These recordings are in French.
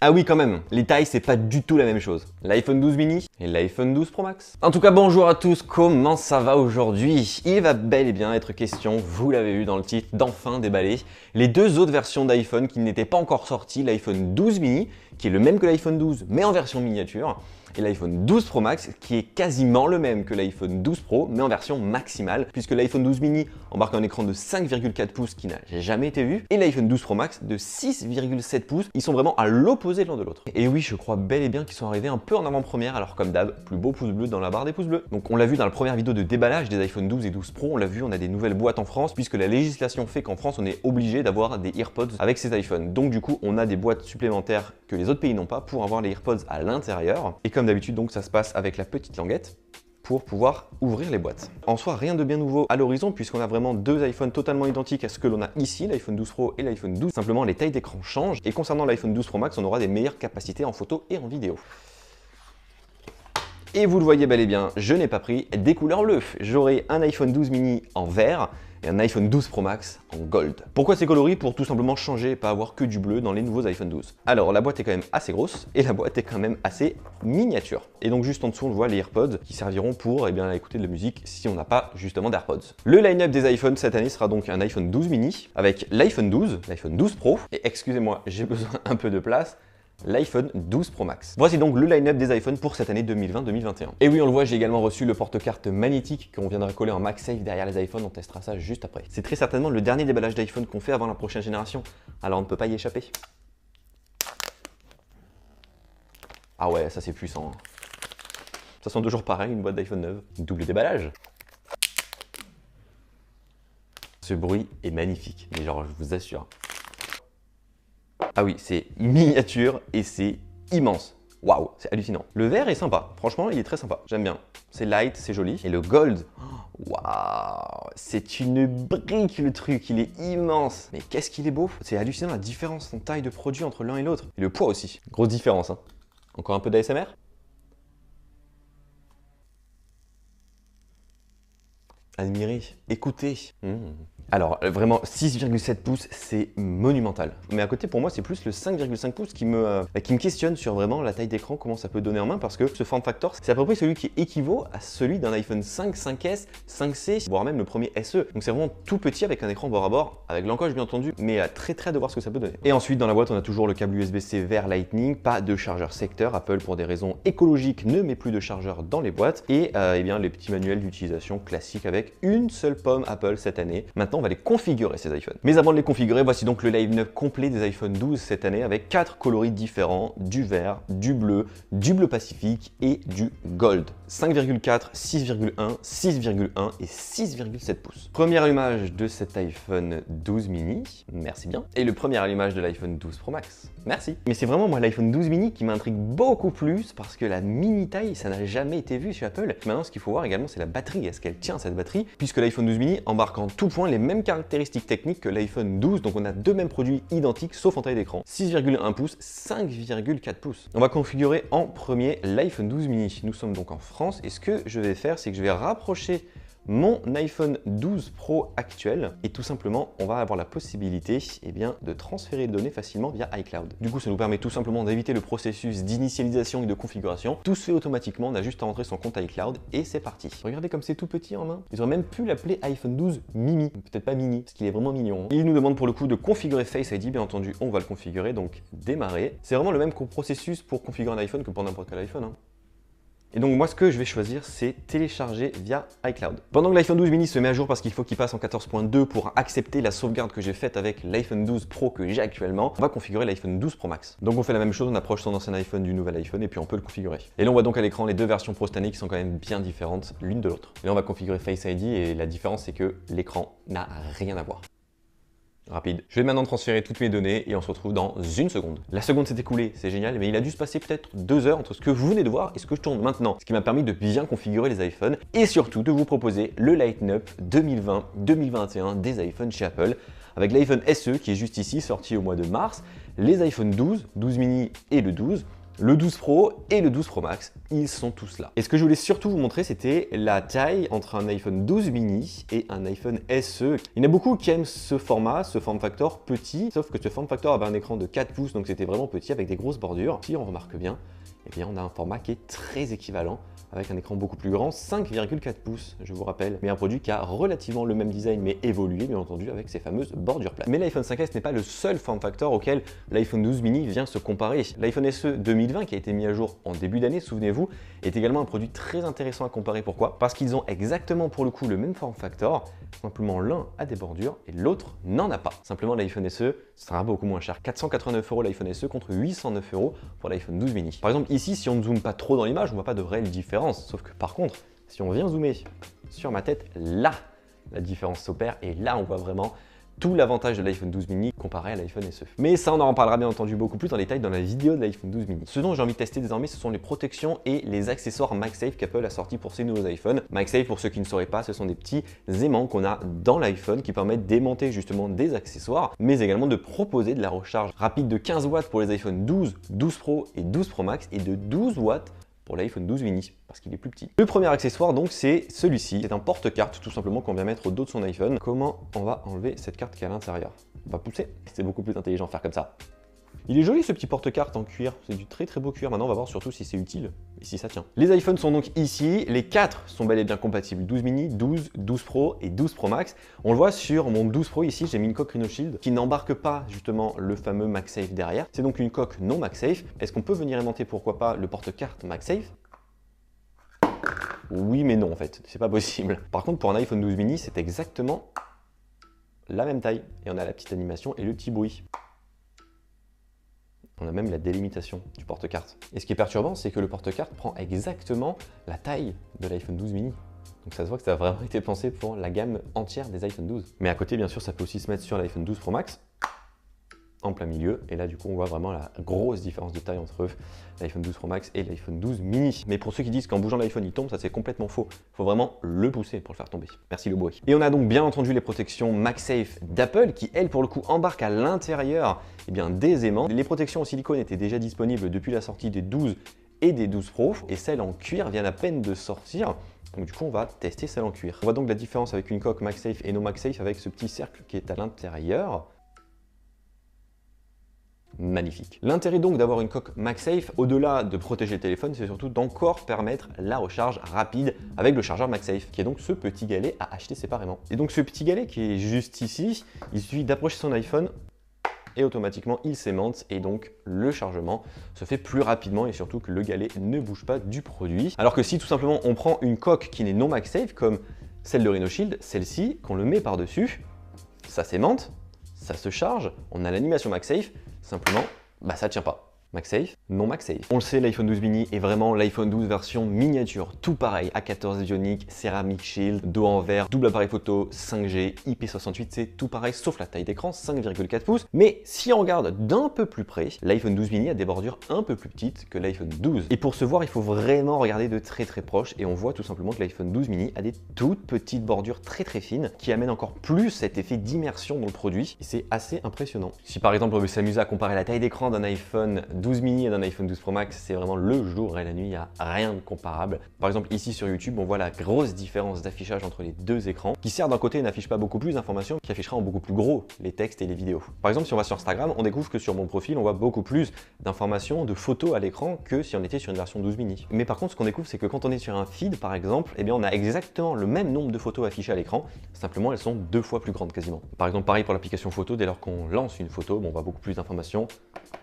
Ah oui quand même, les tailles c'est pas du tout la même chose. L'iPhone 12 mini et l'iPhone 12 Pro Max. En tout cas bonjour à tous, comment ça va aujourd'hui? Il va bel et bien être question, vous l'avez vu dans le titre, d'enfin déballer les deux autres versions d'iPhone qui n'étaient pas encore sorties, l'iPhone 12 mini, qui est le même que l'iPhone 12 mais en version miniature, et l'iPhone 12 Pro Max qui est quasiment le même que l'iPhone 12 Pro mais en version maximale, puisque l'iPhone 12 mini embarque un écran de 5,4 pouces qui n'a jamais été vu, et l'iPhone 12 Pro Max de 6,7 pouces. Ils sont vraiment à l'opposé de l'un de l'autre. Et oui, je crois bel et bien qu'ils sont arrivés un peu en avant-première, alors comme d'hab, plus beau pouce bleu dans la barre des pouces bleus. Donc on l'a vu dans la première vidéo de déballage des iPhone 12 et 12 Pro, on l'a vu, on a des nouvelles boîtes en France, puisque la législation fait qu'en France on est obligé d'avoir des AirPods avec ces iPhones. Donc du coup, on a des boîtes supplémentaires que les autres pays n'ont pas pour avoir les AirPods à l'intérieur. Et comme d'habitude, donc ça se passe avec la petite languette pour pouvoir ouvrir les boîtes. En soi, rien de bien nouveau à l'horizon puisqu'on a vraiment deux iPhones totalement identiques à ce que l'on a ici, l'iPhone 12 Pro et l'iPhone 12. Simplement, les tailles d'écran changent et concernant l'iPhone 12 Pro Max, on aura des meilleures capacités en photo et en vidéo. Et vous le voyez bel et bien, je n'ai pas pris des couleurs bleues. J'aurai un iPhone 12 mini en vert et un iPhone 12 Pro Max en gold. Pourquoi ces coloris? Pour tout simplement changer et pas avoir que du bleu dans les nouveaux iPhone 12. Alors la boîte est quand même assez grosse et la boîte est quand même assez miniature. Et donc juste en dessous on voit les AirPods qui serviront pour écouter de la musique si on n'a pas justement d'AirPods. Le line-up des iPhones cette année sera donc un iPhone 12 mini avec l'iPhone 12, l'iPhone 12 Pro et excusez-moi j'ai besoin un peu de place, l'iPhone 12 Pro Max. Voici donc le line-up des iPhones pour cette année 2020-2021. Et oui, on le voit, j'ai également reçu le porte-carte magnétique qu'on viendra coller en MagSafe derrière les iPhones, on testera ça juste après. C'est très certainement le dernier déballage d'iPhone qu'on fait avant la prochaine génération, alors on ne peut pas y échapper. Ah ouais, ça c'est puissant. Ça sent toujours pareil, une boîte d'iPhone neuve. Double déballage. Ce bruit est magnifique, mais genre je vous assure. Ah oui, c'est miniature et c'est immense. Waouh, c'est hallucinant. Le vert est sympa, franchement, il est très sympa. J'aime bien. C'est light, c'est joli. Et le gold, waouh, c'est une brique le truc, il est immense. Mais qu'est-ce qu'il est beau. C'est hallucinant la différence en taille de produit entre l'un et l'autre. Et le poids aussi. Grosse différence, hein. Encore un peu d'ASMR? Admirer, écouter. Alors vraiment 6,7 pouces c'est monumental. Mais à côté pour moi c'est plus le 5,5 pouces qui me questionne sur vraiment la taille d'écran, comment ça peut donner en main, parce que ce form factor c'est à peu près celui qui équivaut à celui d'un iPhone 5, 5S, 5C, voire même le premier SE. Donc c'est vraiment tout petit avec un écran bord à bord, avec l'encoche bien entendu, mais très hâte de voir ce que ça peut donner. Et ensuite dans la boîte on a toujours le câble USB-C vers Lightning, pas de chargeur secteur. Apple pour des raisons écologiques ne met plus de chargeur dans les boîtes et eh bien les petits manuels d'utilisation classiques avec une seule pomme Apple cette année. Maintenant on va les configurer ces iPhones. Mais avant de les configurer, voici donc le line-up complet des iPhone 12 cette année avec 4 coloris différents, du vert, du bleu Pacifique et du gold. 5,4, 6,1, 6,1 et 6,7 pouces. Premier allumage de cet iPhone 12 mini, merci bien. Et le premier allumage de l'iPhone 12 Pro Max, merci. Mais c'est vraiment moi l'iPhone 12 mini qui m'intrigue beaucoup plus parce que la mini taille, ça n'a jamais été vu chez Apple. Maintenant, ce qu'il faut voir également, c'est la batterie. Est-ce qu'elle tient cette batterie? Puisque l'iPhone 12 mini embarque en tout point les mêmes caractéristiques techniques que l'iPhone 12, donc on a deux mêmes produits identiques sauf en taille d'écran. 6,1 pouces, 5,4 pouces. On va configurer en premier l'iPhone 12 mini. Nous sommes donc en France et ce que je vais faire, c'est que je vais rapprocher mon iPhone 12 Pro actuel et tout simplement on va avoir la possibilité de transférer les données facilement via iCloud. Du coup ça nous permet tout simplement d'éviter le processus d'initialisation et de configuration. Tout se fait automatiquement, on a juste à rentrer son compte iCloud et c'est parti. Regardez comme c'est tout petit en main. Ils auraient même pu l'appeler iPhone 12 mini, peut-être pas mini parce qu'il est vraiment mignon. Il nous demande pour le coup de configurer Face ID, bien entendu on va le configurer, donc démarrer. C'est vraiment le même processus pour configurer un iPhone que pour n'importe quel iPhone. Et donc moi ce que je vais choisir c'est télécharger via iCloud. Pendant que l'iPhone 12 mini se met à jour parce qu'il faut qu'il passe en 14.2 pour accepter la sauvegarde que j'ai faite avec l'iPhone 12 Pro que j'ai actuellement, on va configurer l'iPhone 12 Pro Max. Donc on fait la même chose, on approche son ancien iPhone du nouvel iPhone et puis on peut le configurer. Et là on voit donc à l'écran les deux versions Pro cette année qui sont quand même bien différentes l'une de l'autre. Et là on va configurer Face ID et la différence c'est que l'écran n'a rien à voir. Rapide. Je vais maintenant transférer toutes mes données et on se retrouve dans une seconde. La seconde s'est écoulée, c'est génial, mais il a dû se passer peut-être 2 heures entre ce que vous venez de voir et ce que je tourne maintenant. Ce qui m'a permis de bien configurer les iPhones et surtout de vous proposer le line-up 2020-2021 des iPhones chez Apple avec l'iPhone SE qui est juste ici, sorti au mois de mars, les iPhone 12, 12 mini et le 12, le 12 Pro et le 12 Pro Max, ils sont tous là. Et ce que je voulais surtout vous montrer, c'était la taille entre un iPhone 12 mini et un iPhone SE. Il y en a beaucoup qui aiment ce format, ce form factor petit, sauf que ce form factor avait un écran de 4 pouces, donc c'était vraiment petit avec des grosses bordures. Si on remarque bien, eh bien on a un format qui est très équivalent avec un écran beaucoup plus grand, 5,4 pouces, je vous rappelle, mais un produit qui a relativement le même design, mais évolué, bien entendu, avec ses fameuses bordures plates. Mais l'iPhone 5S n'est pas le seul form factor auquel l'iPhone 12 mini vient se comparer. L'iPhone SE 2020, qui a été mis à jour en début d'année, souvenez-vous, est également un produit très intéressant à comparer. Pourquoi? Parce qu'ils ont exactement pour le coup le même form factor, simplement l'un a des bordures et l'autre n'en a pas. Simplement l'iPhone SE sera beaucoup moins cher, 489 € l'iPhone SE contre 809 € pour l'iPhone 12 mini. Par exemple ici, si on ne zoome pas trop dans l'image, on ne voit pas de réelle différence. Sauf que par contre, si on vient zoomer sur ma tête, là, la différence s'opère et là, on voit vraiment tout l'avantage de l'iPhone 12 mini comparé à l'iPhone SE. Mais ça, on en reparlera bien entendu beaucoup plus en détail dans la vidéo de l'iPhone 12 mini. Ce dont j'ai envie de tester désormais, ce sont les protections et les accessoires MagSafe qu'Apple a sortis pour ses nouveaux iPhones. MagSafe, pour ceux qui ne sauraient pas, ce sont des petits aimants qu'on a dans l'iPhone qui permettent d'aimanter justement des accessoires, mais également de proposer de la recharge rapide de 15 watts pour les iPhone 12, 12 Pro et 12 Pro Max et de 12 watts pour l'iPhone 12 mini, parce qu'il est plus petit. Le premier accessoire donc c'est celui-ci, c'est un porte-carte tout simplement qu'on vient mettre au dos de son iPhone. Comment on va enlever cette carte qui est à l'intérieur? On va pousser, c'est beaucoup plus intelligent de faire comme ça. Il est joli ce petit porte-carte en cuir, c'est du très beau cuir. Maintenant on va voir surtout si c'est utile et si ça tient. Les iPhones sont donc ici, les 4 sont bel et bien compatibles, 12 mini, 12, 12 Pro et 12 Pro Max. On le voit sur mon 12 Pro ici, j'ai mis une coque Rhino Shield qui n'embarque pas justement le fameux MagSafe derrière. C'est donc une coque non MagSafe. Est-ce qu'on peut venir aimanter pourquoi pas le porte-carte MagSafe? Oui mais non en fait, c'est pas possible. Par contre pour un iPhone 12 mini, c'est exactement la même taille. Et on a la petite animation et le petit bruit. On a même la délimitation du porte-carte. Et ce qui est perturbant, c'est que le porte-carte prend exactement la taille de l'iPhone 12 mini. Donc ça se voit que ça a vraiment été pensé pour la gamme entière des iPhone 12. Mais à côté, bien sûr, ça peut aussi se mettre sur l'iPhone 12 Pro Max, en plein milieu. Et là, du coup, on voit vraiment la grosse différence de taille entre l'iPhone 12 Pro Max et l'iPhone 12 mini. Mais pour ceux qui disent qu'en bougeant l'iPhone, il tombe, ça c'est complètement faux. Il faut vraiment le pousser pour le faire tomber. Merci le bruit. Et on a donc bien entendu les protections MagSafe d'Apple qui, elles, pour le coup, embarquent à l'intérieur des aimants. Les protections en silicone étaient déjà disponibles depuis la sortie des 12 et des 12 Pro. Et celles en cuir viennent à peine de sortir. Donc du coup, on va tester celle en cuir. On voit donc la différence avec une coque MagSafe et non MagSafe avec ce petit cercle qui est à l'intérieur. Magnifique. L'intérêt donc d'avoir une coque MagSafe, au-delà de protéger le téléphone, c'est surtout d'encore permettre la recharge rapide avec le chargeur MagSafe, qui est donc ce petit galet à acheter séparément. Et donc ce petit galet qui est juste ici, il suffit d'approcher son iPhone et automatiquement il s'aimante et donc le chargement se fait plus rapidement et surtout que le galet ne bouge pas du produit. Alors que si tout simplement on prend une coque qui n'est non MagSafe comme celle de Rhino Shield, celle-ci, qu'on le met par-dessus, ça s'aimante, ça se charge, on a l'animation MagSafe, simplement, ça tient pas. MagSafe, non MagSafe. On le sait, l'iPhone 12 mini est vraiment l'iPhone 12 version miniature. Tout pareil, A14 Bionic, Ceramic Shield, dos en verre, double appareil photo, 5G, IP68, c'est tout pareil sauf la taille d'écran, 5,4 pouces. Mais si on regarde d'un peu plus près, l'iPhone 12 mini a des bordures un peu plus petites que l'iPhone 12. Et pour se voir, il faut vraiment regarder de très proche et on voit tout simplement que l'iPhone 12 mini a des toutes petites bordures très fines qui amènent encore plus cet effet d'immersion dans le produit et c'est assez impressionnant. Si par exemple on veut s'amuser à comparer la taille d'écran d'un iPhone 12 mini et d'un iPhone 12 Pro Max, c'est vraiment le jour et la nuit, il n'y a rien de comparable. Par exemple ici sur YouTube, on voit la grosse différence d'affichage entre les deux écrans, qui certes d'un côté n'affiche pas beaucoup plus d'informations, qui affichera en beaucoup plus gros les textes et les vidéos. Par exemple si on va sur Instagram, on découvre que sur mon profil, on voit beaucoup plus d'informations, de photos à l'écran que si on était sur une version 12 mini. Mais par contre ce qu'on découvre, c'est que quand on est sur un feed par exemple, eh bien on a exactement le même nombre de photos affichées à l'écran, simplement elles sont 2 fois plus grandes quasiment. Par exemple pareil pour l'application photo, dès lors qu'on lance une photo, on voit beaucoup plus d'informations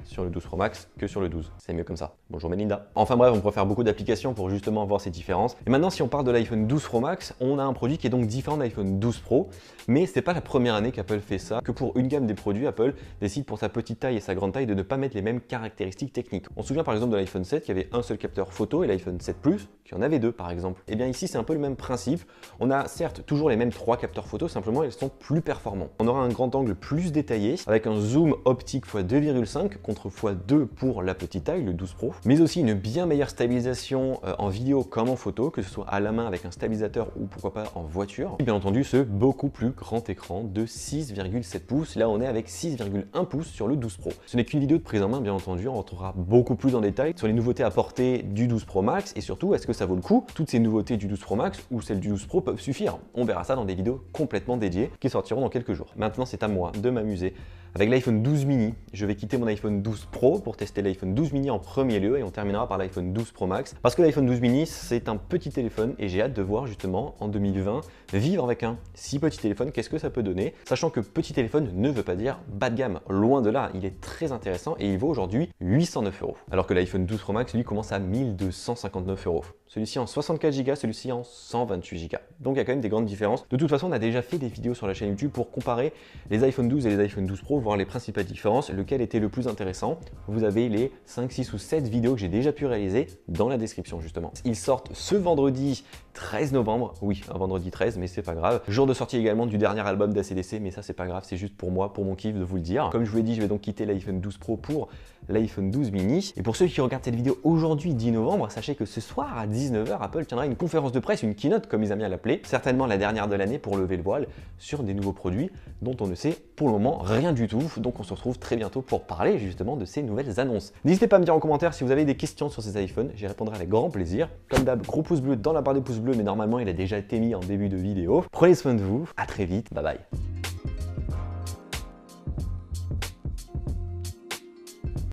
sur le 12 Pro Max que sur le 12. C'est mieux comme ça. Bonjour Melinda. Enfin bref, on pourrait faire beaucoup d'applications pour justement voir ces différences. Et maintenant, si on parle de l'iPhone 12 Pro Max, on a un produit qui est donc différent de l'iPhone 12 Pro, mais c'est pas la première année qu'Apple fait ça, que pour une gamme des produits, Apple décide pour sa petite taille et sa grande taille de ne pas mettre les mêmes caractéristiques techniques. On se souvient par exemple de l'iPhone 7 qui avait un seul capteur photo et l'iPhone 7 Plus qui en avait 2 par exemple. Et bien ici, c'est un peu le même principe. On a certes toujours les mêmes 3 capteurs photo, simplement ils sont plus performants. On aura un grand angle plus détaillé avec un zoom optique x 2,5 contre x2 pour la petite taille, le 12 Pro, mais aussi une bien meilleure stabilisation en vidéo comme en photo, que ce soit à la main avec un stabilisateur ou pourquoi pas en voiture. Et bien entendu, ce beaucoup plus grand écran de 6,7 pouces. Là, on est avec 6,1 pouces sur le 12 Pro. Ce n'est qu'une vidéo de prise en main, bien entendu. On rentrera beaucoup plus en détail sur les nouveautés apportées du 12 Pro Max et surtout, est-ce que ça vaut le coup? Toutes ces nouveautés du 12 Pro Max ou celles du 12 Pro peuvent suffire. On verra ça dans des vidéos complètement dédiées qui sortiront dans quelques jours. Maintenant, c'est à moi de m'amuser avec l'iPhone 12 mini. Je vais quitter mon iPhone 12 Pro pour tester l'iPhone 12 mini en premier lieu et on terminera par l'iPhone 12 Pro Max parce que l'iPhone 12 mini, c'est un petit téléphone et j'ai hâte de voir justement en 2020 vivre avec un si petit téléphone, qu'est-ce que ça peut donner, sachant que petit téléphone ne veut pas dire bas de gamme, loin de là, il est très intéressant et il vaut aujourd'hui 809 €, alors que l'iPhone 12 Pro Max lui commence à 1259 €. Celui-ci en 64 Go, celui-ci en 128 Go. Donc il y a quand même des grandes différences. De toute façon, on a déjà fait des vidéos sur la chaîne YouTube pour comparer les iPhone 12 et les iPhone 12 Pro, voir les principales différences, lequel était le plus intéressant. Vous avez les 5, 6 ou 7 vidéos que j'ai déjà pu réaliser dans la description justement. Ils sortent ce vendredi 13 novembre, oui, un vendredi 13, mais c'est pas grave. Jour de sortie également du dernier album d'ACDC, mais ça c'est pas grave, c'est juste pour moi, pour mon kiff de vous le dire. Comme je vous l'ai dit, je vais donc quitter l'iPhone 12 Pro pour l'iPhone 12 mini. Et pour ceux qui regardent cette vidéo aujourd'hui, 10 novembre, sachez que ce soir à 19 h, Apple tiendra une conférence de presse, une keynote comme ils aiment bien l'appeler, certainement la dernière de l'année pour lever le voile sur des nouveaux produits dont on ne sait pour le moment rien du tout. Donc on se retrouve très bientôt pour parler justement de ces nouvelles annonces. N'hésitez pas à me dire en commentaire si vous avez des questions sur ces iPhones, j'y répondrai avec grand plaisir. Comme d'hab, gros pouce bleu dans la barre des pouces bleus, mais normalement il a déjà été mis en début de vidéo. Prenez soin de vous, à très vite, bye bye.